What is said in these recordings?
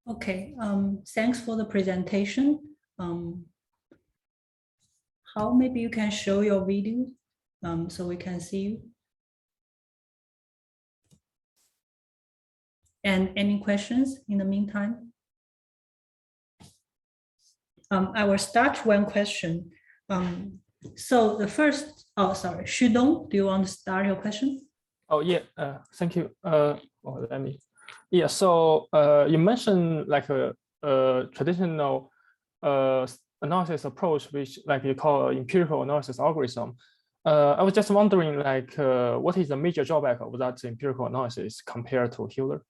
Okay, thanks for the presentation. How maybe you can show your video so we can see you. And any questions in the meantime? I will start one question. So the first, oh, sorry, Shudong, do you want to start your question? Oh, yeah, thank you. Yeah, so you mentioned like a traditional analysis approach, which like you call empirical analysis algorithm. I was just wondering, like, what is the major drawback of that empirical analysis compared to HEALER?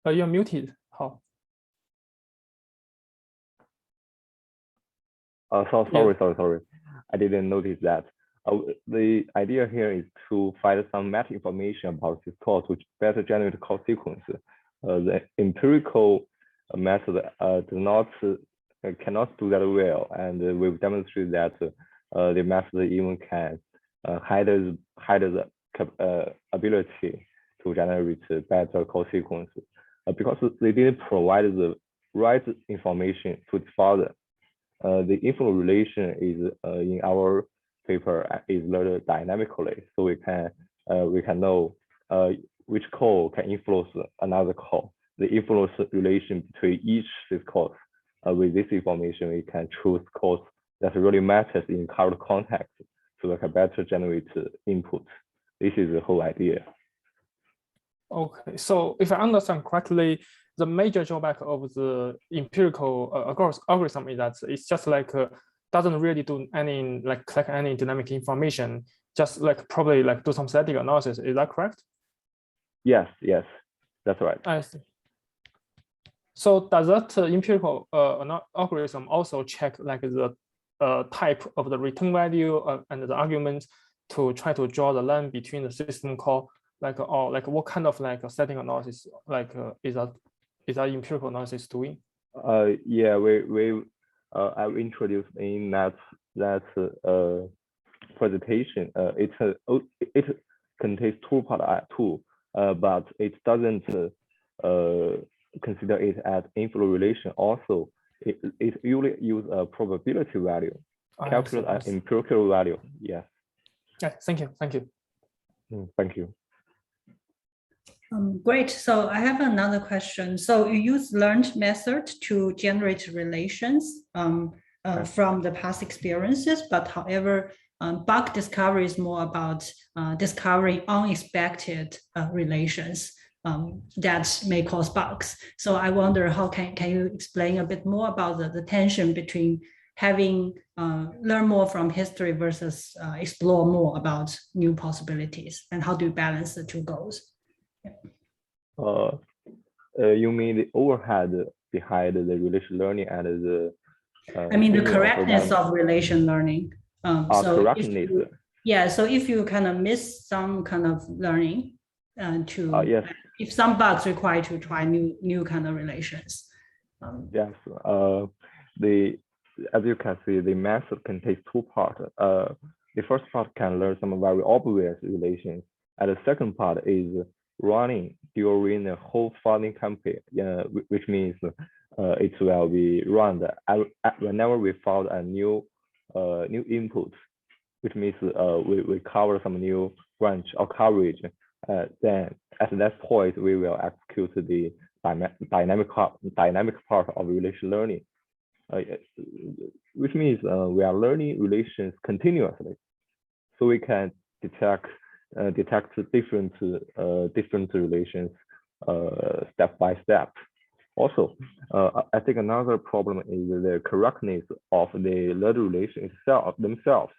You're muted. How? Sorry. I didn't notice that. The idea here is to find some meta information about this code to better generate code sequence. The empirical method cannot do that well, and we've demonstrated that the method even can hide the ability to generate better code sequence because they didn't provide the right information to the further. The inflow relation is in our paper is learned dynamically, so we can know which code can influence another code. The influence relation between each these codes. With this information, we can choose codes that really matters in current context, so we can better generate input. This is the whole idea. Okay, so if I understand correctly, the major drawback of the empirical algorithm is that it's just like doesn't really do any like collect any dynamic information, just like probably like do some static analysis. Is that correct? Yes, that's right. I see. So does that empirical algorithm also check like the type of the return value and the argument to try to draw the line between the system call, like, or like what kind of like a setting analysis like is that empirical analysis doing? Yeah, I've introduced in that presentation. It contains two, but it doesn't consider it as inflow relation. Also, it usually use a probability value, calculate an empirical value. Yes. Yeah. Thank you. Thank you. Great. So I have another question. So you use learned method to generate relations from the past experiences, but however, bug discovery is more about discovering unexpected relations that may cause bugs. So I wonder how can you explain a bit more about the tension between having learn more from history versus explore more about new possibilities, and how do you balance the two goals? You mean the overhead behind the relation learning and the I mean the correctness of relation learning. So correctness. So if you kind of miss some kind of learning yes. If some bugs require to try new kind of relations. Yes. As you can see, the method contains two parts. The first part can learn some very obvious relations, and the second part is running during the whole fuzzing campaign, which means it will be run whenever we found a new input, which means we cover some new branch or coverage. Then at that point we will execute the dynamic part of relation learning, which means we are learning relations continuously, so we can detect different relations step by step. Also, I think another problem is the correctness of the learned relations themselves.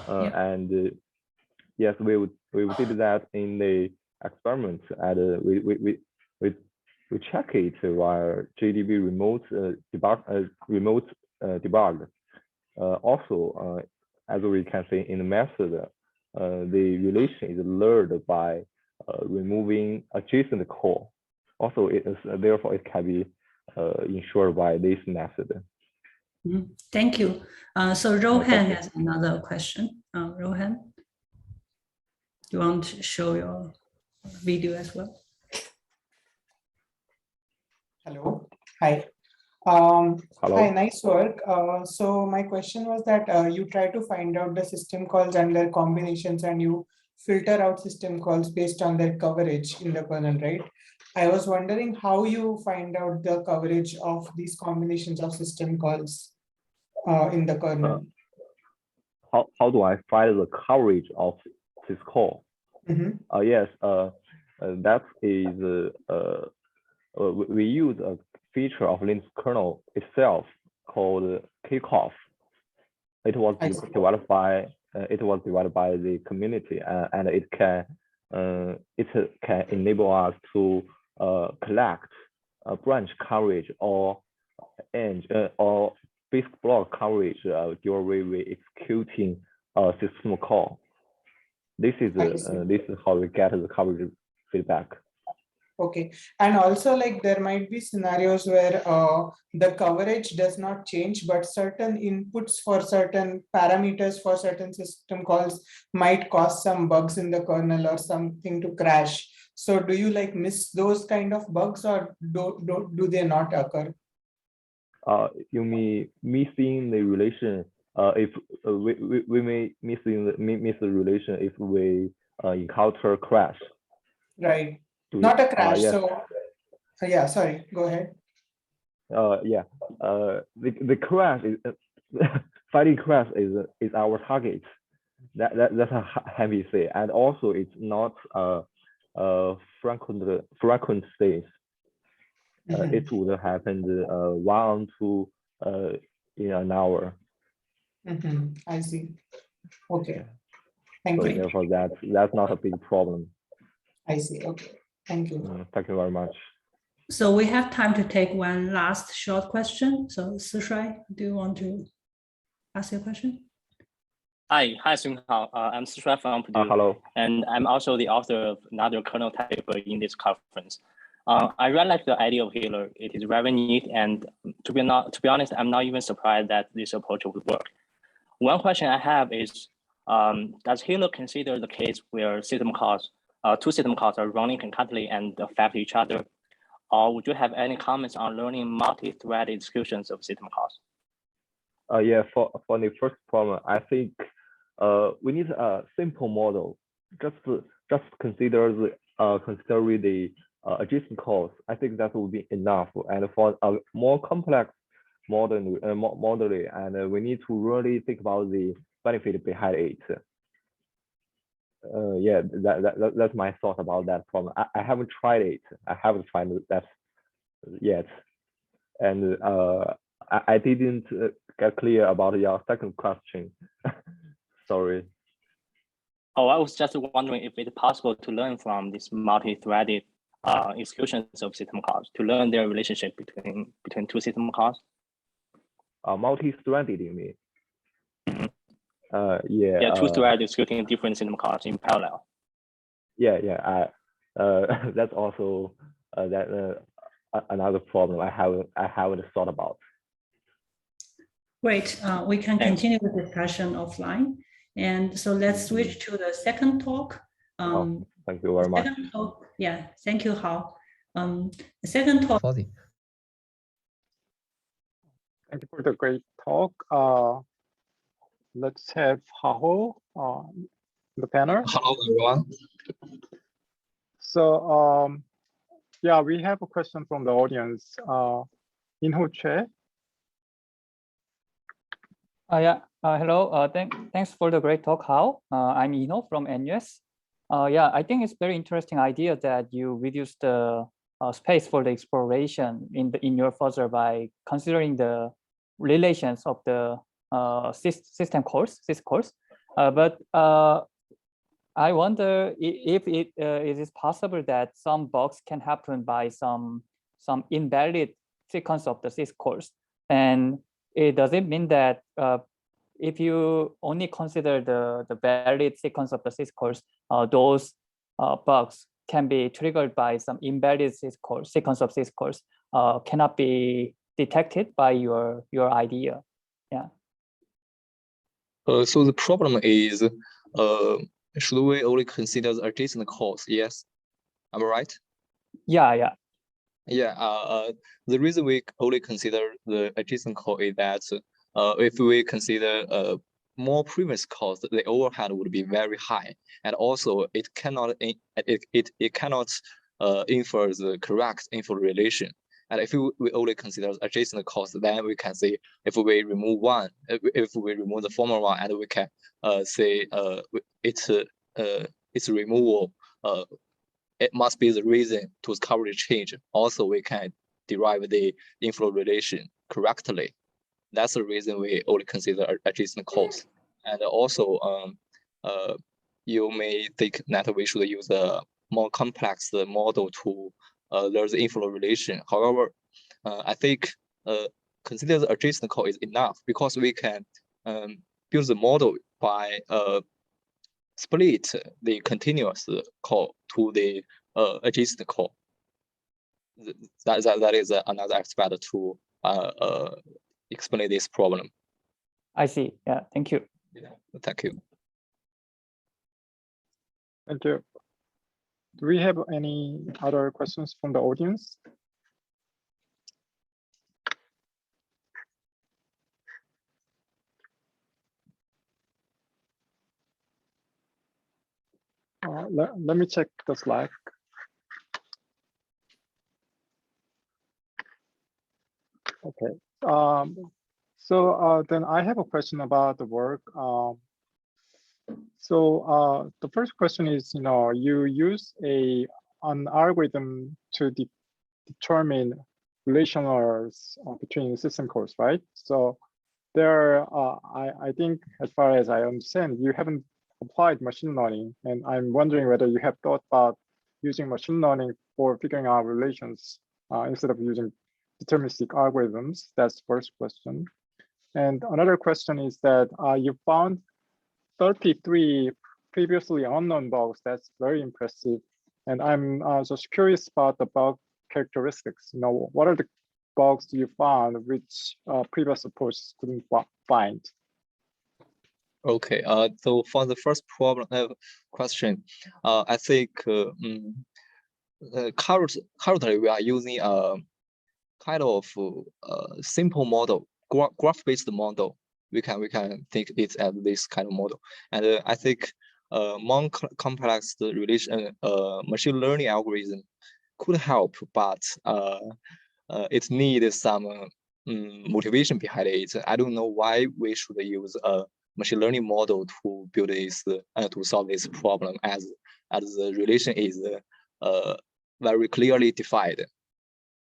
And yes, we did that in the experiment, and we check it via JDB remote debug. Also, as we can see in the method, the relation is learned by removing adjacent call. Also, therefore it can be ensured by this method. Thank you. So Rohan has another question. Rohan, you want to show your video as well? Hello. Hi. Hello. Hi, nice work. So my question was that you try to find out the system calls and their combinations, and you filter out system calls based on their coverage in the kernel, right? I was wondering how you find out the coverage of these combinations of system calls in the kernel. How do I find the coverage of this call? Yes, that is we use a feature of Linux kernel itself called kickoff. It was developed by the community, and it can enable us to collect branch coverage or basic block coverage during we executing a system call. This is how we get the coverage feedback. Okay, and also like there might be scenarios where the coverage does not change, but certain inputs for certain parameters for certain system calls might cause some bugs in the kernel or something to crash. So do you like miss those kind of bugs, or do they not occur? You mean missing the relation? If we may miss the relation if we encounter crash. Right. Not a crash. Yes. So yeah, sorry, go ahead. Yeah, the crash is fighting crash is our target. That's a heavy say, and also it's not frequent states. It would happen 1 to 2 in an hour. I see. Okay. Thank you. Therefore, that's not a big problem. I see. Okay. Thank you. Thank you very much. So we have time to take one last short question. So Sishui, do you want to ask your question? Hi, Tsinghua. I'm Sishui from Purdue. Hello. And I'm also the author of another kernel paper in this conference. I really like the idea of HEALER. It is very neat, and to be honest, I'm not even surprised that this approach would work. One question I have is, does HEALER consider the case where two system calls are running concurrently and affect each other? Or would you have any comments on learning multi-thread executions of system calls? Yeah, for the first problem, I think we need a simple model. Just consider the adjacent calls. I think that would be enough. And for a more complex model, and we need to really think about the benefit behind it. Yeah, that's my thought about that problem. I haven't tried it. I haven't tried that yet, and I didn't get clear about your second question. Sorry. Oh, I was just wondering if it's possible to learn from this multi-threaded executions of system calls to learn their relationship between two system calls. Multi-threaded, you mean? Yeah, two threads executing different system calls in parallel. Yeah. That's also another problem I haven't thought about. Great. We can continue the discussion offline. And so let's switch to the second talk. Thank you very much. Talk, yeah, thank you, Hao. The second talk. Thank you for the great talk. Let's have Hao the panel. Hello, everyone. So yeah, we have a question from the audience. Inho Che. Hello. Thanks for the great talk, Hao. I'm Ino from NUS. Yeah, I think it's very interesting idea that you reduce the space for the exploration in your fuzzer by considering the relations of the system calls, sys calls. But I wonder if it is possible that some bugs can happen by some invalid sequence of the sys calls, and does it mean that if you only consider the valid sequence of the sys calls, those bugs can be triggered by some invalid sequence of sys calls cannot be detected by your idea? Yeah. So the problem is, should we only consider the adjacent calls? Yes, am I right? Yeah. Yeah, the reason we only consider the adjacent code is that if we consider more previous calls, the overhead would be very high, and also it cannot infer the correct info relation. And if we only consider adjacent calls, then we can say if we remove one, if we remove the former one, and we can say its removal it must be the reason to coverage change. Also, we can derive the inflow relation correctly. That's the reason we only consider adjacent calls. And also, you may think that we should use a more complex model to learn the inflow relation. However, I think consider the adjacent call is enough because we can build the model by split the continuous call to the adjacent call. That is another aspect to explain this problem. I see. Yeah, thank you. Yeah, thank you. Thank you. Do we have any other questions from the audience? Let me check the slide. Okay. So then I have a question about the work. The first question is, you use an algorithm to determine relationals between system calls, right? So there, I think as far as I understand, you haven't applied machine learning, and I'm wondering whether you have thought about using machine learning for figuring out relations instead of using deterministic algorithms. That's the first question. And another question is that you found 33 previously unknown bugs. That's very impressive. And I'm just curious about the bug characteristics. What are the bugs you found which previous approaches couldn't find? Okay, so for the first question, I think currently we are using a kind of simple model, graph-based model. We can think it as this kind of model, and I think more complex machine learning algorithm could help, but it needs some motivation behind it. I don't know why we should use a machine learning model to build this to solve this problem, as the relation is very clearly defined.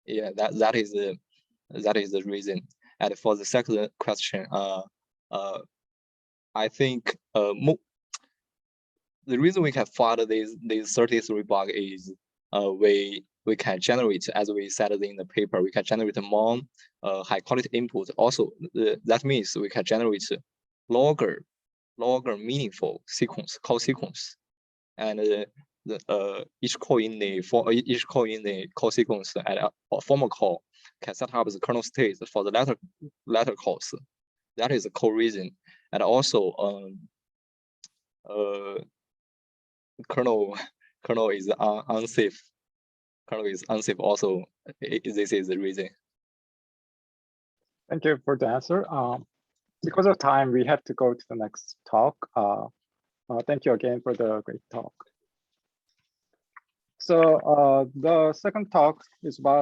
Yeah, that is the reason. And for the second question, I think the reason we can find these 33 bug is we can generate, as we said in the paper, we can generate more high quality input. Also, that means we can generate longer meaningful call sequence, and each call in the call sequence and a formal call can set up the kernel state for the latter calls. That is the core reason. And also kernel is unsafe. Kernel is unsafe also. This is the reason. Thank you for the answer. Because of time, we have to go to the next talk. Thank you again for the great talk. So the second talk is about